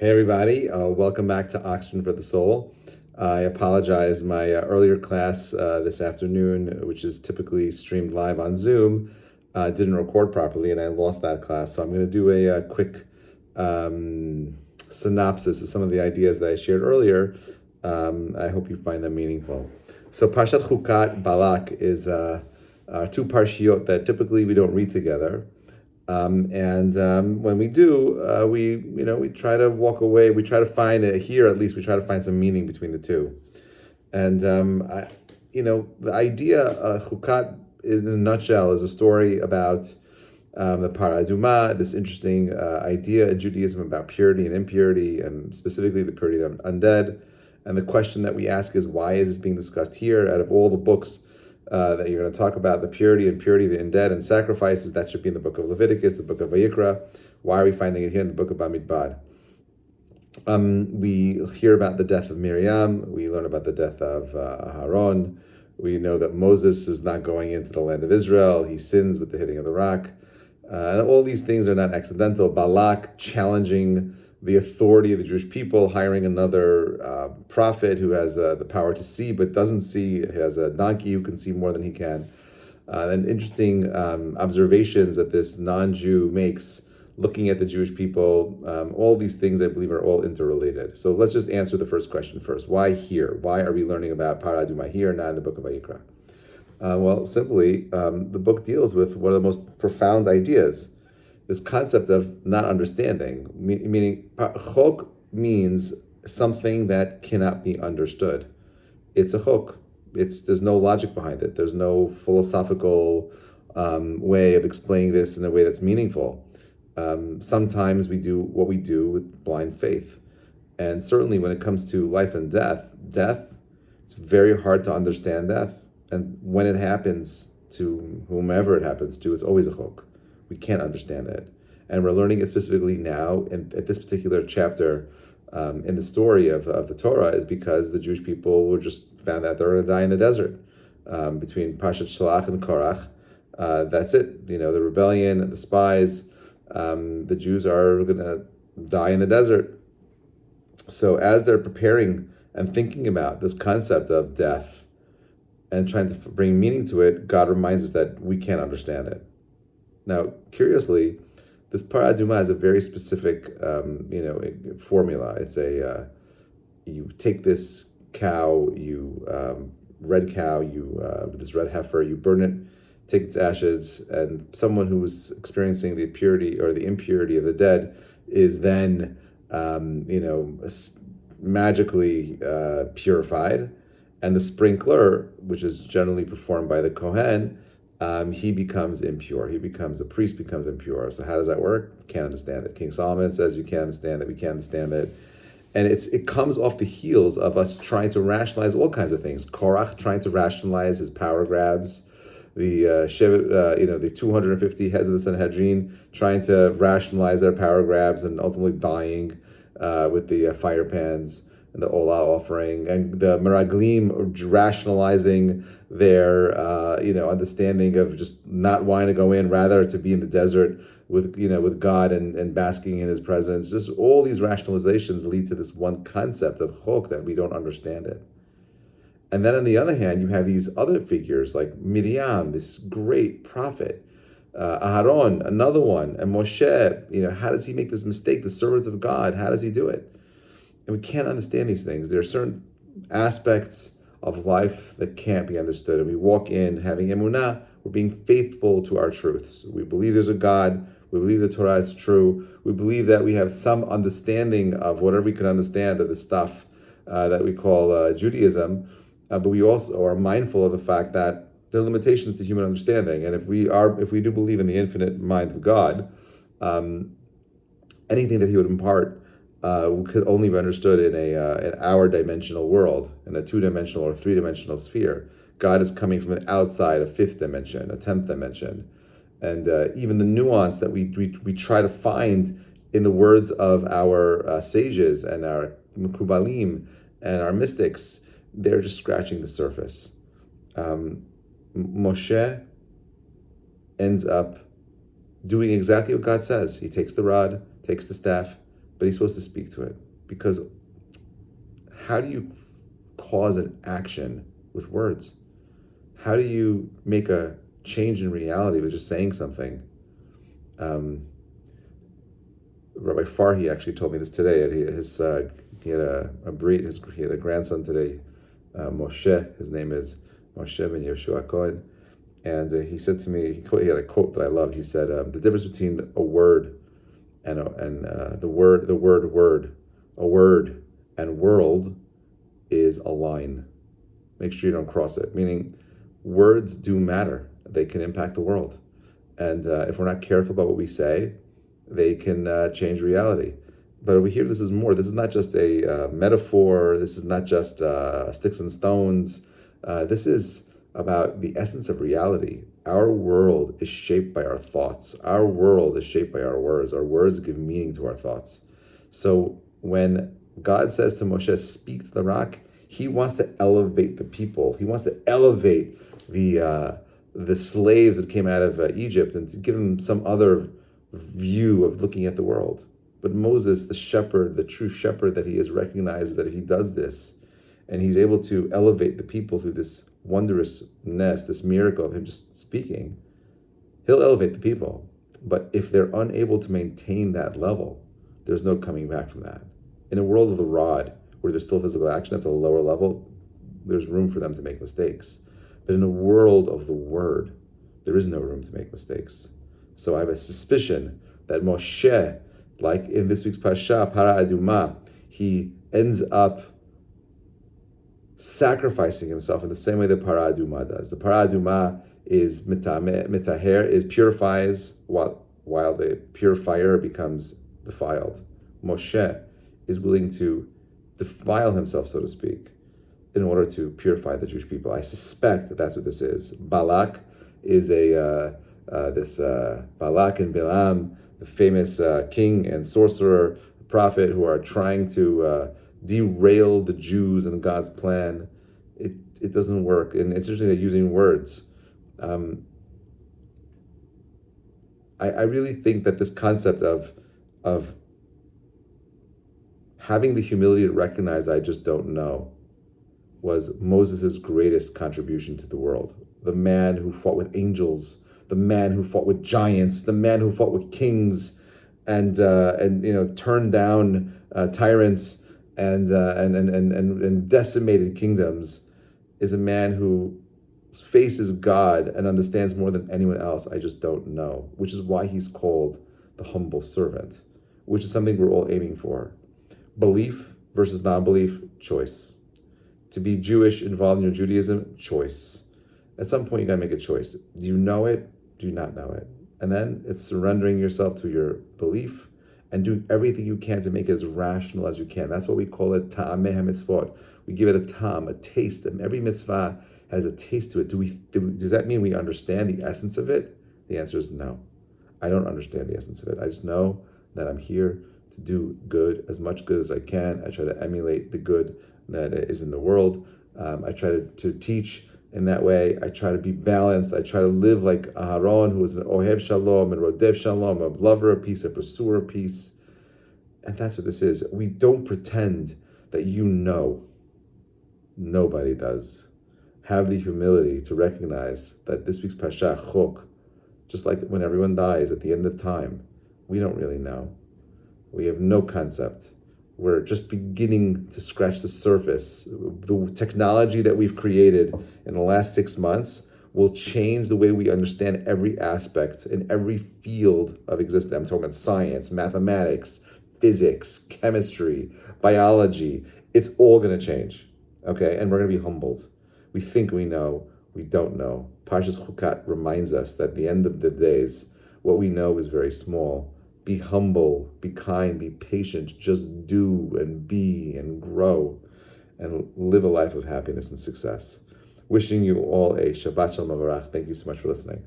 Hey everybody, welcome back to Oxygen for the Soul. I apologize, my earlier class this afternoon, which is typically streamed live on Zoom, didn't record properly and I lost that class. So I'm going to do a quick synopsis of some of the ideas that I shared earlier. I hope you find them meaningful. So Perashat Hukkat, Balak, is two parshiot that typically we don't read together. When we do, we try to walk away. We try to find here at least. We try to find some meaning between the two. And the idea Chukat in a nutshell is a story about the Paraduma, this interesting idea in Judaism about purity and impurity, and specifically the purity of the undead. And the question that we ask is, why is this being discussed here? Out of all the books that you're going to talk about, the purity of the undead and sacrifices, that should be in the book of Leviticus, the book of Vayikra. Why are we finding it here in the book of Bamidbar? We hear about the death of Miriam. We learn about the death of Aaron. We know that Moses is not going into the land of Israel. He sins with the hitting of the rock. And all these things are not accidental. Balak challenging the authority of the Jewish people, hiring another prophet who has the power to see but doesn't see. He has a donkey who can see more than he can. And interesting observations that this non-Jew makes looking at the Jewish people. All these things, I believe, are all interrelated. So let's just answer the first question first. Why here? Why are we learning about Paraduma here, not in the book of Vayikra? Well, simply, the book deals with one of the most profound ideas, this concept of not understanding, meaning chok means something that cannot be understood. It's a chok. There's no logic behind it. There's no philosophical way of explaining this in a way that's meaningful. Sometimes we do what we do with blind faith. And certainly when it comes to life and death, it's very hard to understand death. And when it happens to whomever it happens to, it's always a chok. We can't understand it. And we're learning it specifically now at this particular chapter in the story of the Torah is because the Jewish people were just found out they were going to die in the desert. Between Parshat Shalach and Korach, that's it. The rebellion and the spies, the Jews are going to die in the desert. So as they're preparing and thinking about this concept of death and trying to bring meaning to it, God reminds us that we can't understand it. Now, curiously, this paraduma has a very specific, formula. It's you take this cow, red cow, this red heifer, you burn it, take its ashes, and someone who's experiencing the purity or the impurity of the dead is then, magically purified. And the sprinkler, which is generally performed by the Kohen, he becomes impure. The priest becomes impure. So how does that work? Can't understand it. King Solomon says you can't understand it. We can't understand it. And it comes off the heels of us trying to rationalize all kinds of things. Korach trying to rationalize his power grabs. The 250 heads of the Sanhedrin trying to rationalize their power grabs and ultimately dying with the fire pans and the Olah offering, and the Meraglim rationalizing their understanding of just not wanting to go in, rather to be in the desert with God and basking in His presence. Just all these rationalizations lead to this one concept of chok that we don't understand it. And then on the other hand, you have these other figures like Miriam, this great prophet, Aharon, another one, and Moshe. How does he make this mistake? The servant of God, how does he do it? And we can't understand these things. There are certain aspects of life that can't be understood. And we walk in having emunah, we're being faithful to our truths. We believe there's a God. We believe the Torah is true. We believe that we have some understanding of whatever we can understand of the stuff that we call Judaism. But we also are mindful of the fact that there are limitations to human understanding. And if we do believe in the infinite mind of God, anything that He would impart could only be understood in our dimensional world, in a two-dimensional or three-dimensional sphere. God is coming from an outside, a fifth dimension, a 10th dimension. And even the nuance that we try to find in the words of our sages and our mekubalim and our mystics, they're just scratching the surface. Moshe ends up doing exactly what God says. He takes the rod, takes the staff, but he's supposed to speak to it. Because how do you cause an action with words? How do you make a change in reality with just saying something? Rabbi Farhi actually told me this today. He had a grandson today, Moshe. His name is Moshe ben Yeshua Cohen, and he said to me, he had a quote that I love. He said, "The difference between a word and the word a word and world is a line. Make sure you don't cross it." Meaning, words do matter. They can impact the world, and if we're not careful about what we say, they can change reality. But over here, this is more. This is not just a metaphor. This is not just sticks and stones. This is about the essence of reality. Our world is shaped by our thoughts. Our world is shaped by our words. Our words give meaning to our thoughts. So when God says to Moshe, speak to the rock, he wants to elevate the people. He wants to elevate the slaves that came out of Egypt and to give them some other view of looking at the world. But Moses, the shepherd, the true shepherd that he is, recognizes that if he does this, and he's able to elevate the people through this wondrousness, this miracle of him just speaking, he'll elevate the people. But if they're unable to maintain that level, there's no coming back from that. In a world of the rod, where there's still physical action, that's a lower level, there's room for them to make mistakes. But in a world of the word, there is no room to make mistakes. So I have a suspicion that Moshe, like in this week's Parasha, Para Aduma, he ends up sacrificing himself in the same way that Para Aduma does. The Para Aduma is mitaher, is purifies while the purifier becomes defiled. Moshe is willing to defile himself, so to speak, in order to purify the Jewish people. I suspect that that's what this is. Balak is Balak and Bilam, the famous king and sorcerer, prophet, who are trying to derail the Jews and God's plan. It doesn't work, and it's interesting that using words. I really think that this concept of having the humility to recognize I just don't know was Moses' greatest contribution to the world. The man who fought with angels, the man who fought with giants, the man who fought with kings, and turned down tyrants and decimated kingdoms, is a man who faces God and understands more than anyone else. I just don't know, which is why he's called the humble servant, which is something we're all aiming for. Belief versus non-belief, choice. To be Jewish, involved in your Judaism, choice. At some point, you gotta make a choice. Do you know it? Do you not know it? And then it's surrendering yourself to your belief and doing everything you can to make it as rational as you can. That's what we call it ta'ameh ha-mitzvot. We give it a ta'am, a taste. And every mitzvah has a taste to it. Does that mean we understand the essence of it? The answer is no. I don't understand the essence of it. I just know that I'm here to do good, as much good as I can. I try to emulate the good that is in the world. I try to teach in that way. I try to be balanced. I try to live like Aharon, who was an Ohev Shalom and Rodev Shalom, a lover of peace, a pursuer of peace. And that's what this is. We don't pretend that you know. Nobody does. Have the humility to recognize that this week's Perashat Hukkat, just like when everyone dies at the end of time, we don't really know. We have no concept. We're just beginning to scratch the surface. The technology that we've created in the last 6 months will change the way we understand every aspect in every field of existence. I'm talking about science, mathematics, physics, chemistry, biology. It's all going to change, okay? And we're going to be humbled. We think we know, we don't know. Perashat Hukkat reminds us that at the end of the days, what we know is very small. Be humble, be kind, be patient, just do and be and grow and live a life of happiness and success. Wishing you all a Shabbat Shalom Avarach. Thank you so much for listening.